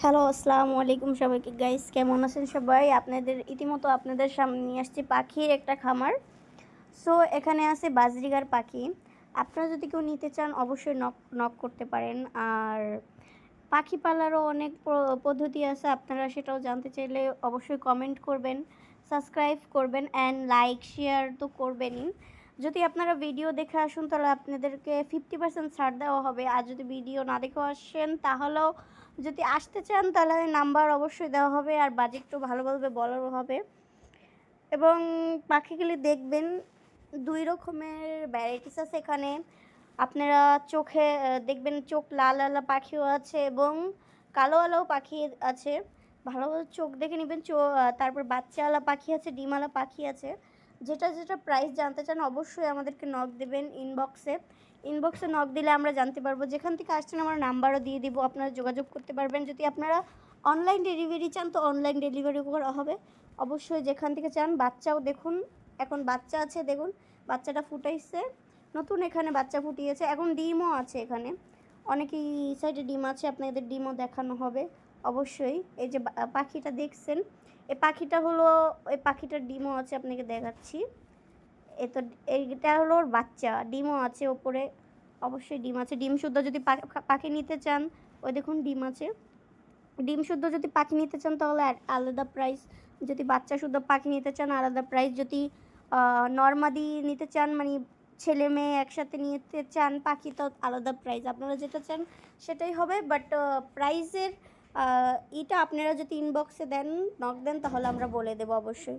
Hello, আসসালামু আলাইকুম সবাইকে। গাইস কেমন আছেন সবাই? ইতিমধ্যে আপনাদের সামনে নিয়ে আসছি পাখির একটা খামার। সো এখানে আছে বাজরিগার পাখি। আপনারা যদি কেউ নিতে চান অবশ্যই নক নক করতে পারেন। আর পাখি পালারও অনেক পদ্ধতি আছে। আপনারা সেটাও জানতে চাইলে অবশ্যই কমেন্ট করবেন, সাবস্ক্রাইব করবেন অ্যান্ড লাইক, শেয়ার তো করবেনই। যদি আপনারা ভিডিও দেখে আসুন তাহলে আপনাদেরকে 50% ছাড় দেওয়া হবে। আর যদি ভিডিও না দেখে আসেন তাহলেও যদি আসতে চান তাহলে নাম্বার অবশ্যই দেওয়া হবে আর বাজেটও ভালোভাবে বলারও হবে। এবং পাখিগুলি দেখবেন ২ রকমের ভ্যারাইটিস আছে এখানে। আপনারা চোখে দেখবেন চোখ লাল পাখিও আছে এবং কালোওয়ালাও পাখি আছে। ভালোভাবে চোখ দেখে নিবেন। তারপর বাচ্চাওয়ালা পাখি আছে, ডিমওয়ালা পাখি আছে। যেটা প্রাইস জানতে চান অবশ্যই আমাদেরকে নক দেবেন ইনবক্সে। ইনবক্সে নক দিলে আমরা জানতে পারবো। যেখান থেকে আসছেন আমরা নাম্বারও দিয়ে দিব, আপনারা যোগাযোগ করতে পারবেন। যদি আপনারা অনলাইন ডেলিভারি চান তো অনলাইন ডেলিভারি করা হবে। অবশ্যই যেখান থেকে চান। বাচ্চাও দেখুন, এখন বাচ্চা আছে দেখুন, বাচ্চাটা ফুটাইছে। নতুন এখানে বাচ্চা ফুটিয়েছে। এখন ডিমও আছে এখানে। অনেকেই সাইডে ডিম আছে, আপনাদের ডিমও দেখানো হবে অবশ্যই। এই যে পাখিটা দেখছেন, এই পাখিটা হলো, এই পাখিটার ডিমও আছে, আপনাকে দেখাচ্ছি। তো এইটা হলো ওর বাচ্চা, ডিমও আছে ওপরে। অবশ্যই ডিম আছে। ডিম শুদ্ধ যদি পাখি নিতে চান, ওই দেখুন ডিম আছে। ডিম শুদ্ধ যদি পাখি নিতে চান তাহলে আলাদা প্রাইস। যদি বাচ্চা শুদ্ধ পাখি নিতে চান আলাদা প্রাইস। যদি নর্মাদি নিতে চান মানে ছেলে মেয়ে একসাথে নিতে চান পাখি, তো আলাদা প্রাইস। আপনারা যেটা চান সেটাই হবে। বাট প্রাইসের আপনারা যদি ইনবক্সে দেন, নক দেন, তাহলে আমরা বলে দেবো অবশ্যই।